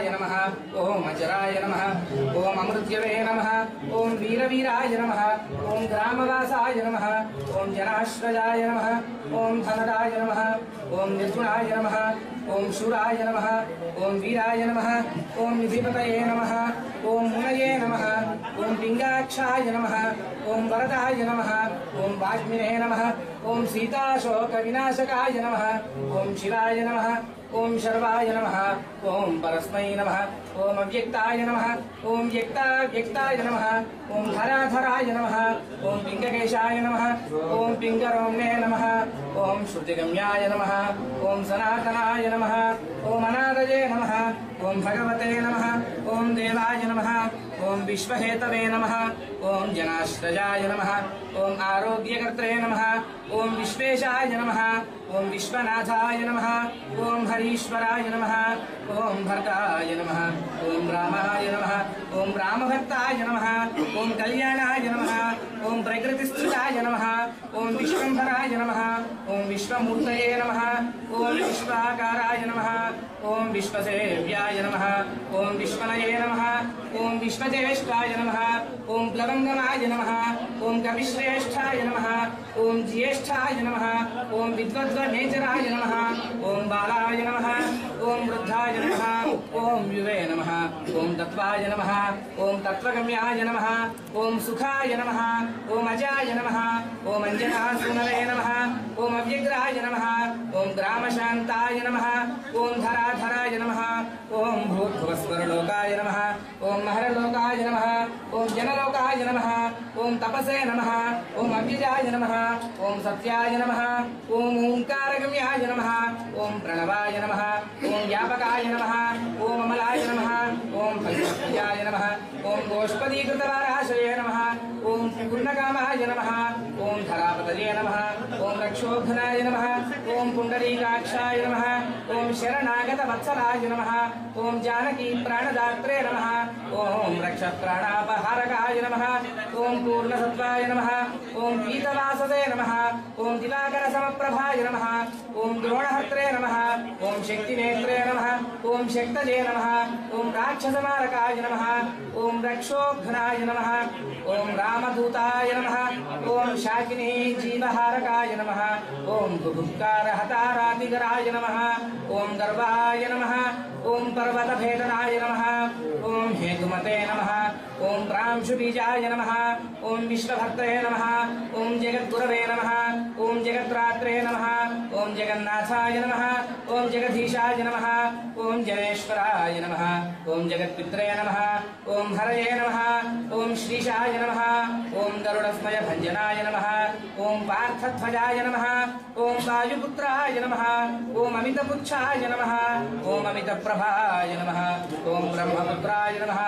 नमः ओम अजराय नमः ओम अमृत्यवे नमः ओम वीरवीराय नमः ओम ग्रामवासाय नमः ओम जनाश्रयाय नमः ओम धनदाय नमः ओम निर्गुणाय नमः ओम शूराय नमः ओम वीराय नमः ओम निधिपतये नमः ओम मुनये नमः ओम पिंगाक्षाय नमः ओम वरदाय नमः ओम वाग्मिने नमः ओम सीताशोक विनाशकाय नमः ओम शिवाय नमः ओम शर्वाय नमः ओम परस्मै नमः ओम अव्यक्ताय नमः ओम व्यक्ताय नमः ओम धराधराय नमः ओम पिंगकेशाय नमः ओम पिंगरोम्णे नमः ओम श्रुतिगम्याय नमः ओम सनातनाय नमः ओम अनादये नमः ओम भगवते नमः ओम देवाय नमः ओम विश्वहेतवे नमः ओम जनाश्रयाय नमः ओम आरोग्यकर्त्रे नमः ओम विश्वेशाय नमः ओम विश्वनाथाय नमः ओम हरीश्वराय नमः ओम भरताय नमः ओम रामाय नमः ओम रामभक्ताय नमः ओम कल्याणाय नमः ओम प्रकृतिस्थिताय नमः ओम विश्वंभराय नमः ओम विश्वमूर्तये नमः ओम विश्वाकाराय नमः ओम विश्वसेव्याय नमः ओम विश्वनये नमः ओम विश्वज्येष्ठाय नमः ओम प्लवंगमाय नमः ओम कविश्रेष्ठाय नमः ओम ज्येष्ठाय नमः ओम विद्वद्वनेचराय नमः ओम बालाय नमः ओम वृद्धाय नमः ओम युवे नमः ओम तत्वाय नमः ओम तत्वगम्याय नमः ओम सुखाय नमः ओम अजाय नमः ओम अंजनासूनवे नमः ओम अव्यग्राय नमः ओम ग्रामशान्ताय नमः ओम धराधराय नमः ओम भूर्भुवस्वरलोकाय नमः ओम महरलोकाय नमः ओम जनलोकाय नमः ओम तपसे नमः ओम अव्यजाय नमः ओम सत्याय नमः ओम ओंकारगम्याय नमः ओम प्रणवाय नमः ओम व्यापकाय नमः ओम अमलाय नमः ओम फलप्रियाय नमः ओम गोष्पदीकृतवाराशये नमः ओम पूर्णकामाय नमः ओम धरापतये नमः ओम रक्षोघनाय नमः ओम पुंडरीकाक्षाय नमः ओम शरणागत वत्सलाय नमः ओम जानकी प्राणदात्रे नमः ओम रक्ष प्राणापहारकाय नमः ओम पूर्णसत्वाय नमः ओम पीतवासदे नमः ओम दिवाकर समप्रभाय नमः ओम द्रोणहर्त्रे नमः ओम शक्तिनेत्रे नमः ओम शक्तजे नमः ओम राक्षसमारकाय नमः ओम रक्षोघ्नाय नमः ओम रामदूताय नमः ओम शाकिनी जीवहारकाय नमः ओम बुभुक्कारहतारातिगराय नमः ओम गर्वाय नमः ओम पर्वतभेदनाय नमः ओम हेतुमते नमः ओम प्रांशुबीजाय नमः ओम विश्वभक्त्रे नमः ओम जगद्गुरवे नमः ओम जगत्रात्रे नमः ओम जगन्नाथाय नमः ओम जगदीशाय नमः ओम जनेश्वराय नमः ओम जगत्पित्रे नमः ओम हरये नमः ओम श्रीशाय नमः ओम गरुडस्मय भंजनाय नमः ओम पार्थध्वजाय नमः ओम वायुपुत्राय नमः ओम अमितपुच्छाय नमः ओम अमितप्रभाय नमः ओम ब्रह्मपुत्राय नमः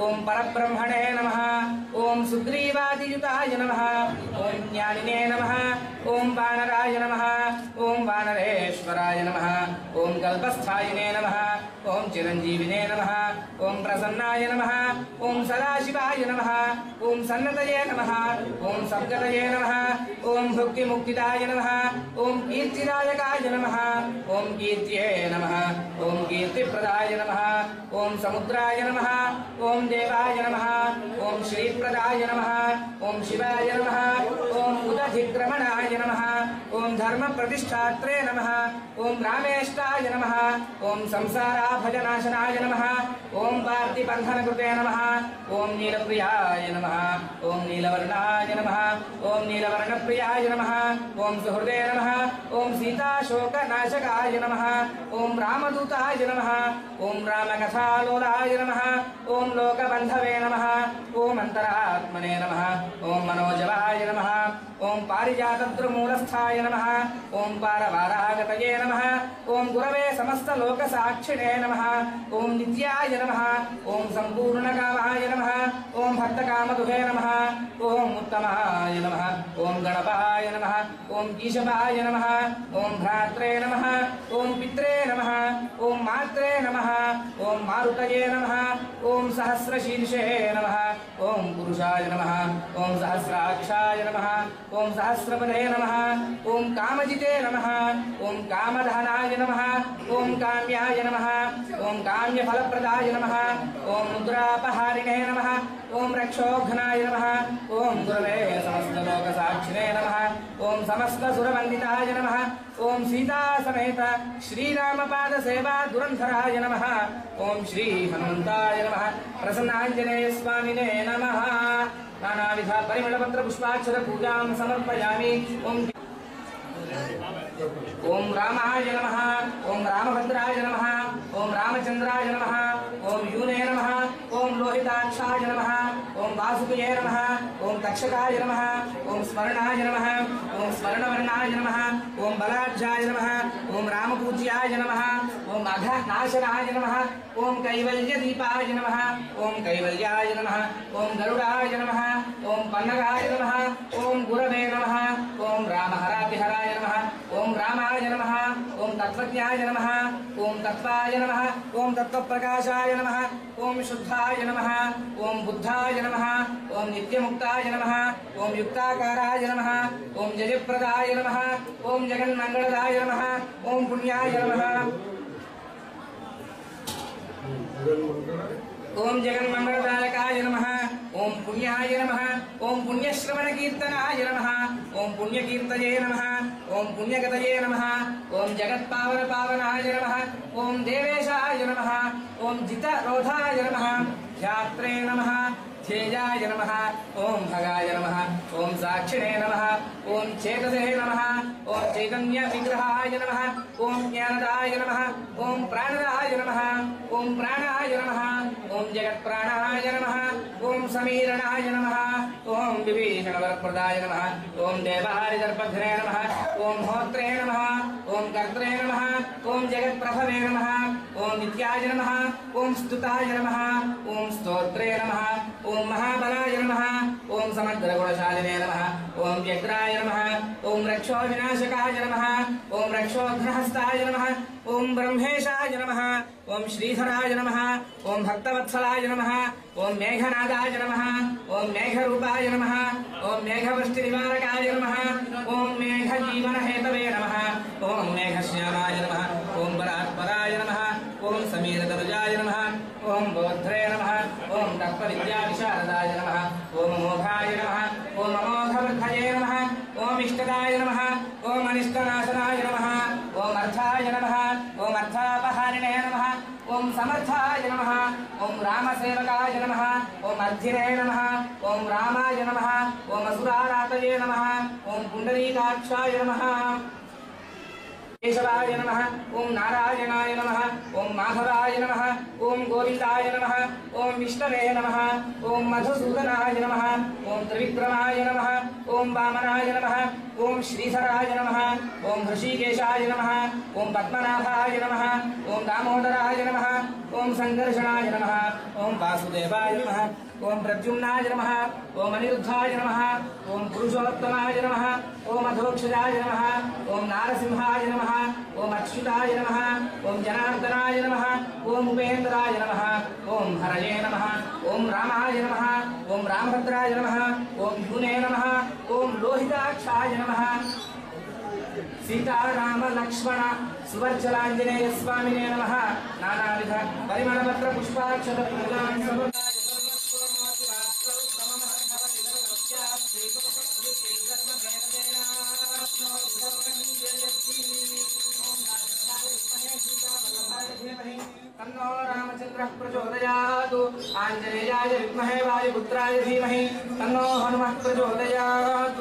ओम परब्रह्मणे नमः ओम सुग्रीवादियुताय नमः ओम ज्ञानिने नमः ओम वानराय नमः ओम वानरेश्वराय नमः ओम कल्पस्थायिने नमः ओम चिरंजीविने नमः ओम प्रसन्नाय नमः ओम सदाशिवाय नमः ओम सन्नतये नमः ओम सद्गतये नमः ओम भुक्तिमुक्तिदाय नमः ओम कीर्तिदायकाय नमः ओम कीर्त्ये नमः ओम कीर्तिप्रदाय नमः ओम समुद्राय नमः ओम देवाय नमः ओम श्रीप्रदाय नमः ओम शिवाय नमः ओम उदधिक्रमणाय नमः ओम धर्मप्रतिष्ठात्रे नमः ओम रामेष्टाय नमः ओम संसाराभजनाशनाय नमः ओम पार्थिबन्धनकृते नमः ओम नीलप्रियाय नमः ओम नीलवर्णाय नमः ओम नीलवर्णप्रियाय नमः ओम सुहृदे नमः ओम सीताशोकनाशकाय नमः ओम रामदूताय नमः ओम रामकथालोलाय नमः ओम लोकबन्धवे नमः ओम अंतरात्मने नमः ओम मनोजवाय नमः ओम पारिजातद्रुमूलस्थाय नमः ओम पारवारागतये नमः ओम गुरवे समस्तलोकसाक्षिणे नमः ओम नित्याय नमः ओम सम्पूर्णकामाय नमः ओम भक्तकामदुहे नमः ओम उत्तमाय नमः ओम गणपाय नमः ओम केशवाय नमः ओम भ्रात्रे नमः ओम पित्रे नमः ओम मात्रे नमः ओम मारुतये नमः ओम सहस्रशीर्षे नमः ओम पुरुषाय नमः ओम सहस्राक्षाय नमः ओम सहस्रपदे नमः ओम कामजिते नमः ओम कामधनाय नमः ओम काम्याय नमः ओम काम्यफलप्रदाय नमः ओम मुद्रापहारिणे नमः ओम रक्षोघ्नाय नमः ओम गुरवे समस्तलोकसाक्षिणे नमः ओम समस्तसुरवन्दिताय नमः ओम सीता समेत श्रीरामपाद सेवा दुरंधराय नमः ओम श्री हनुमंताय नमः प्रसन्नांजनेय स्वामिने नमः नानाविध परिमलपत्र पुष्पाक्षर पूजां समर्पयामि ओम रामाय नमः ओम रामभद्राय नमः ओम रामचंद्राय नमः ओम यूने नमः ओम लोहिताक्षाय नमः ओम वासुदेवाय नमः ओम तक्षकाय नमः ओम स्मरणाय नमः ओम स्मरणवर्णाय नमः ओम बलाढ्याय नमः ओम रामपूज्याय नमः ओम अघनाशनाय नमः ओम कैवल्यदीपाय नमः ओम कैवल्याय नमः ओम गरुडाय नमः ओम पन्नगाय नमः ओम गुरवे नमः ओम रामहरातिहराय नमः ओम रामाय नमः ओम तत्त्वज्ञाय नमः ओम तत्त्वाय नमः ओम तत्त्वप्रकाशाय नमः ओम शुद्धाय नमः ओम बुद्धाय नमः ओम नित्यमुक्ताय नमः ओम युक्ताकाराय नमः ओम जयप्रदाय नमः ओम जगन्मंगलदाय नमः ओम पुण्याय नमः ओम जगन्मंगलदायकाय नमः ओम पुण्याय नमः ओम पुण्यश्रवणकीर्तनाय नमः ओम पुण्यकीर्तये नमः ओम पुण्यगतये नमः ओम जगत्पावनपावनाय नमः ओम देवेशाय नमः ओम जितरोधाय नमः ध्यात्रे नमः ध्येयाय नमः ओम भगाय नमः ओम साक्षिणे नमः ओम चेतसे नमः ओम चैतन्य विग्रहाय नमः ओम ज्ञानदाय नमः ओम प्राणदाय नमः ओम प्राणाय नमः ओम जगत्प्राणाय नमः ओम समीरणाय नमः ओम विभीषणवरप्रदाय नमः ओम देवहारिदर्पघ्ने नमः ओम होत्रे नमः ओम कर्त्रे नमः ओम जगत्प्रभवे नमः ओम नित्याय नमः ओम स्तुताय नमः ओम स्तोत्रे नमः ओम महाबलाय नमः ओम समग्रगुणशालिने नमः ओम व्यग्राय नमः ओम रक्षोविनाशकाय नमः ओम रक्षोघ्नहस्ताय नमः ओम ब्रह्मेशाय नमः ओम श्रीधराय नमः ओम भक्तवत्सलाय नमः ओम मेघनादाय नमः ओम मेघरूपाय नमः ओम मेघवृष्टिनिवारकाय नमः ओम मेघजीवनहेतवे नमः ओम मेघश्यामाय नमः ओम बलात्पराय नमः ओम समीरतनुजाय नमः ओम बोध्रे नमः ओम तत्त्वविद्याविशारदाय नमः ओम अमोघाय नमः ओम अमोघवृद्धये नमः ओम इष्टदाय नमः ओम अनिष्टनाशनाय नमः ओम अर्थाय नमः ओम अर्थापहारिणे नमः ओम समर्थाय नमः ओम रामसेवकाय नमः ओम अर्थिने नमः ओम रामाय नमः ओम असुरारातये नमः ओम पुंडरीकाक्षाय नमः केशवाय नमः ओम नारायणाय नमः ओम माधवाय नमः ओम गोविंदाय नमः ओम विष्णवे नमः ओम मधुसूदनाय नमः ओम त्रिविक्रमाय नमः ओम वामनाय नमः ओम श्रीधराय नमः ओम ऋषिकेशाय नमः ओम पद्मनाभाय नमः ओम दामोदराय नमः ओम संकर्षणाय नमः ओम वासुदेवाय नमः ओम प्रद्युम्नाय नमः ओम अनिरुद्धाय नमः ओम पुरुषोत्तमाय नमः ओम अधोक्षजाय नमः ओम नारसिंहाय नमः ओम अच्युताय नमः ओम जनार्दनाय नमः ओम उपेन्द्राय नमः ओम हरये नमः ओम रामाय नमः ओम रामभद्राय नमः ओम यूने नमः ओम लोहिताक्षाय नमः सीताराम लक्ष्मण सुवर्चलांजनेय स्वामिने नमः नानाविध परिमलपत्र पुष्पाक्षत पूजां समर्पयामि तन्नो रामचन्द्रः प्रचोदयात् आञ्जनेयाय विद्महे वायुपुत्राय धीमहि तन्नो हनुमः प्रचोदयात्